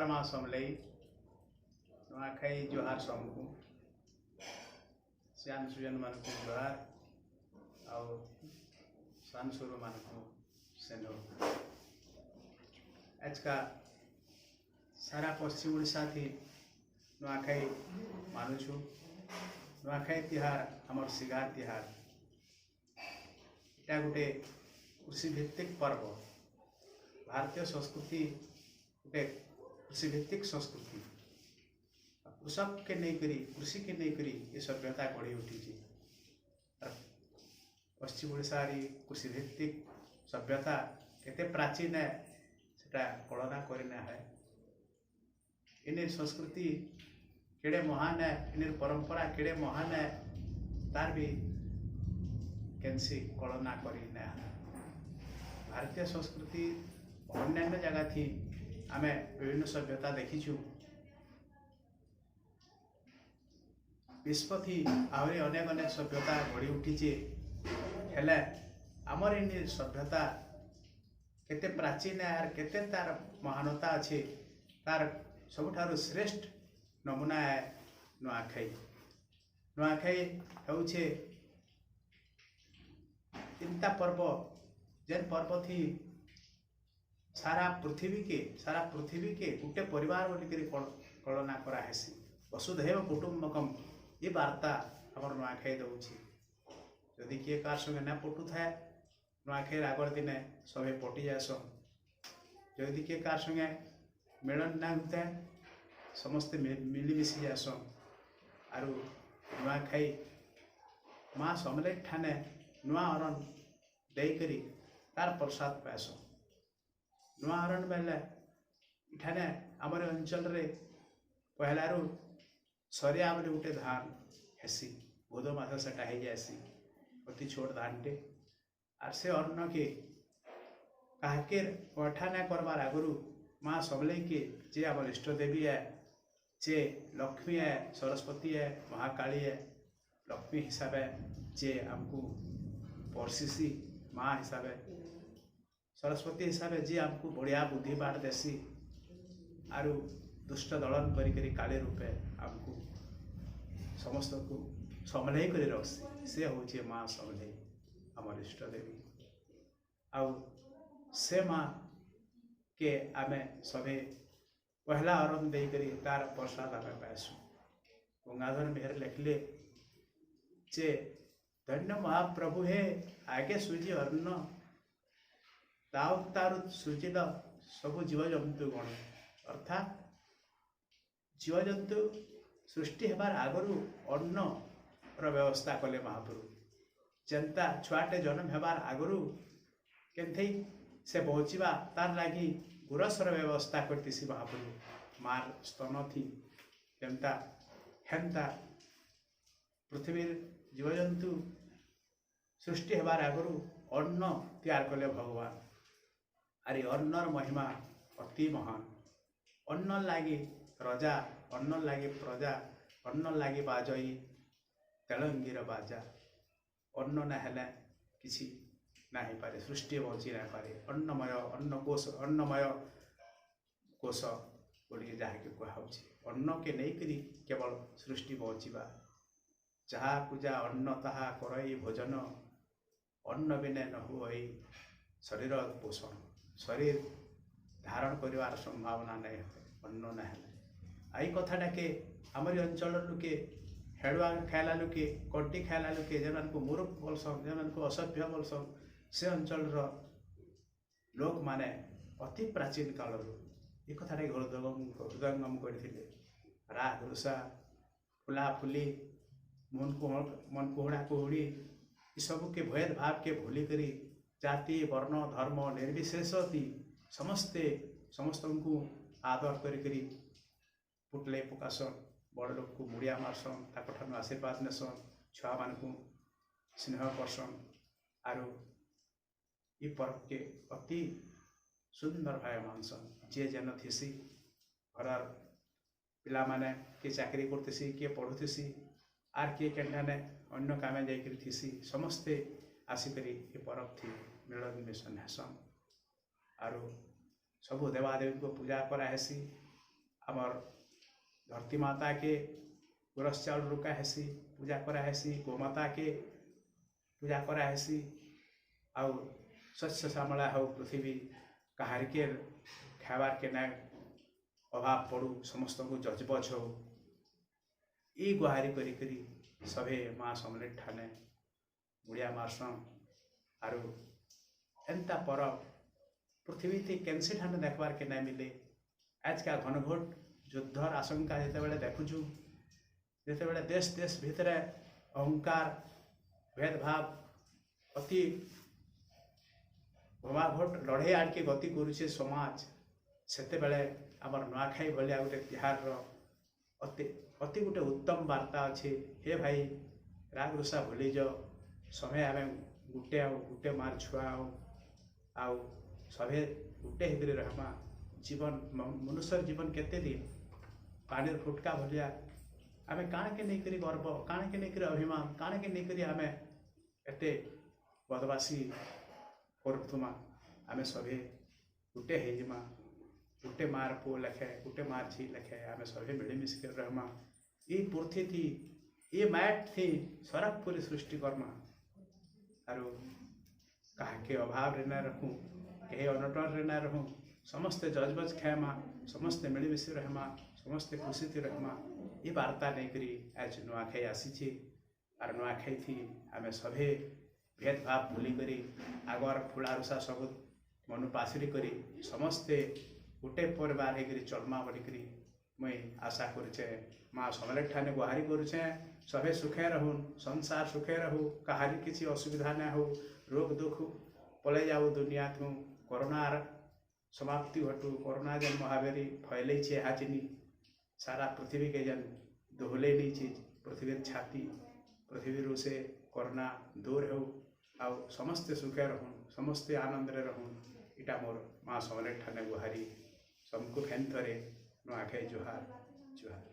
जुहार माँ समलई नुआखाई जुहार समकु श्याम सुजन मान को जुहार आउ सान सुरु मान को सेनो आज का सारा पश्चिम ओडिशा थी नुआखाई मानुछु। नुआखाई तिहार आमर सिगार तिहार इटा गोटे कृषि भित्तिक पर्व। भारतीय संस्कृति गोटे कृषि भित्तिक संस्कृति। कृषक के नहीं करी कृषि के नहीं करी ये सभ्यता गढ़ी उठी। पश्चिम ओडिशा कृषि भित्तिक सभ्यता केते प्राचीन है सेटा कल्पना करना है। इन संस्कृति केड़े महान है, इन परंपरा केड़े महान है तार भी कैंसी कल्पना करना है। भारतीय संस्कृति अन्य जगह थी आमे विभिन्न सभ्यता देखीचु। विश्व थी आहरी अनेक अनेक सभ्यता गढ़ी उठी हेले आमर इन सभ्यता केते प्राचीन है और केते तार महानता अच्छे तार सबुठारु श्रेष्ठ नमूना है नुआखाई। नुआखाई होउछे चिंता पर्व जेन पर्व थी सारा पृथ्वी के गोटे परिवार बोलिक कल्पना करासी। वसुधैव कुटुंबकम ये वार्ता आम नुआखाई दौची। जदि किए कार संगे ना पटु थाए नुआखाई आगर दिने सभी पटि जासन। जदि किए कार संगे मिलन ना होता है समस्ते मिलीमिशी जासन। आरु नुआखाई माँ समले ठाने नुआ अरण देकरी तार प्रसाद पाएसन। नुआ अरण बेले इठाने आमर अंचल रे पहलारू सरिया बोले गोटे धान हेसी बोध मास सेटा हो जासी अति छोट धानटे। आर से अन्न के काके अठा ना करबार आगुरु माँ सबले के जे आम इष्ट देवी है, जे लक्ष्मी है, सरस्वती है, महाकाली है, लक्ष्मी हिसाब है जे आमको परसिसी माँ हिसाब है, सरस्वती हिसाब है जी आमको बढ़िया बुद्धि बाढ़ देसी आरु दुष्ट दलन करी काली रूपे आमको समस्त को समलई कर रखसी। से हूँ माँ समलई आमर इष्ट देवी। आउ से माँ के आमे सभे पहला अरण दे करी तार प्रसाद आमे पाएसु। गंगाधर मेहर लिखले जे धन्य महाप्रभु हे आगे सूजी अन्न ताऊ तारु सूजिल सबु जीव जंतु गण। अर्थात जीव जंतु सृष्टि हेबार आगरू अन्न व्यवस्था कले महाप्रभु। जनता छुआटे जन्म हेबार आगरू केन्थई से पहुँचवा तार लगी गुरसर व्यवस्था करतीसी महाप्रभु। मार स्तन थी केन्ता हेन्ता पृथ्वी जीवजंतु सृष्टि हेबार आगरू अन्न तैयार कले भगवान। अरे अन्नर महिमा अति महान। अन्न लागी रजा, अन्न लागी प्रजा, अन्न लागी बाजई तेलंगीर बाजा। अन्न ना हेले किसी ना ही पारे, सृष्टि बची ना पारे। अन्नमय अन्नमय कोश बोलिए जहाँके कहुच्छे अन्न के नहीं करी केवल सृष्टि बचीबा। जहाँ पूजा अन्न ताहा करई भोजन अन्न बिने न हुई शरीर पोषण। शरीर धारण करिवार संभावना नहीं होते अन्न ना हेले। आई कथाटा के आमरी अंचल लोके हेड़ुआ खाइला लोके कंटी खाइला लोके जेमान को मूर्ख बोलसन, जेमान को असभ्य बोलसन, से अंचल लोक माने अति प्राचीन काल ये कथाटा हृदयंगम करते। राग रुषा फुला फुली मन कुहड़ा कुहड़ी ये सब के भेद भाव के भूली करी जाति वर्ण धर्म निर्विशेष समस्त को आदर करी पुटले पकासन। बड़ लोक को मुड़िया मारसन, ताकठान आशीर्वाद नेसन, छुआ मान को स्नेह करसन। आरु ये पर्व के अति सुंदर भाव मानसन। जे जेन थीसी घर पिला माने किए चाकरी करतीसी, किए पढ़ुतीसी, आर किए केन्ठाने अन्य कामे जाइकरी थीसी, समस्ते आसिकरी ये पर्व थी मिलन मिशन हेसन। आरु सबु देवादेवी को पूजा कराहेसी। आमर धरती माता के गुरस चाउल रुका हेसी पूजा कराहेसी गोमाता के पूजा कराहेसी आउ शस्य श्यामला हो पृथ्वी कहार के खाबार के ना अभाव पड़ू समस्त को जजबज हो ई गुहारी करी सभे माँ समलेट ठाने मुड़िया मारसन आरु एंता परब पृथ्वी थी कैंसी ठाने देखबार के ना मिले आज का घनघोट युद्धर आशंका जिते देखुचु जिते देश देश भितर अहंकार भेदभाव अति घमाघोट लड़े आड़के गति करुचे समाज सेते बेले आमर नुआखाई भलिया गोटे तिहार अति अति गोटे उत्तम वार्ता अच्छे हे भाई राग रुषा भूली जाओ समय आम गुटे मार छुआ आउ सभे गुटे होकर रहमा जीवन मनुष्य जीवन केते दिन पानी फुटका भलिया आमे काण के नहीं करी गर्व काण के नहीं करी अभिमान काण के नहीं करी आमे एते बदमाशी करुमा आमे सभे गुटे हेजिमा गुटे मार पु लेखे गुटे मार झी लेखे आमे सभे मिलमिश कर रहमा ये पृथ्वी थी ये मैट थी सरक पूरी सृष्टि कर्मा आरु कहा के अभाव रे ना रखूँ कहीं अनटन रे ना रहूँ समस्ते जजबज खाएमा समस्ते मिलमिश रहमा समस्ते खुशी थी रहमा ये वार्ता नहीं करी आज नुआखाई आसी आर नुआखाई थी आमे सभे भेदभाव भूली करी आगर फुला रुषा सब मनु पासरी करी समस्ते गोटे परिवार होकर चलमा बोलिकी मुई आशा करुचे माँ समलेट ठाने गुहारी करुचे सभे सुखे रहून संसार सुखे रहू कहारी किसी असुविधा ना हो रोग दुख पलै जाऊ दुनिया तू कोरोनार समाप्ति घटू कोरोना जन महामारी फैल हाचिनी सारा पृथ्वी के जन दोहले नहीं चीज पृथ्वी छाती पृथ्वी से कोरोना दूर हो आउ समस्ते सुखे रहून समस्ते आनंद रे रहून इटा मोर माँ समलेट ठाने गुहारी सबको फेन थरे नुआखाई जुहार जुहार।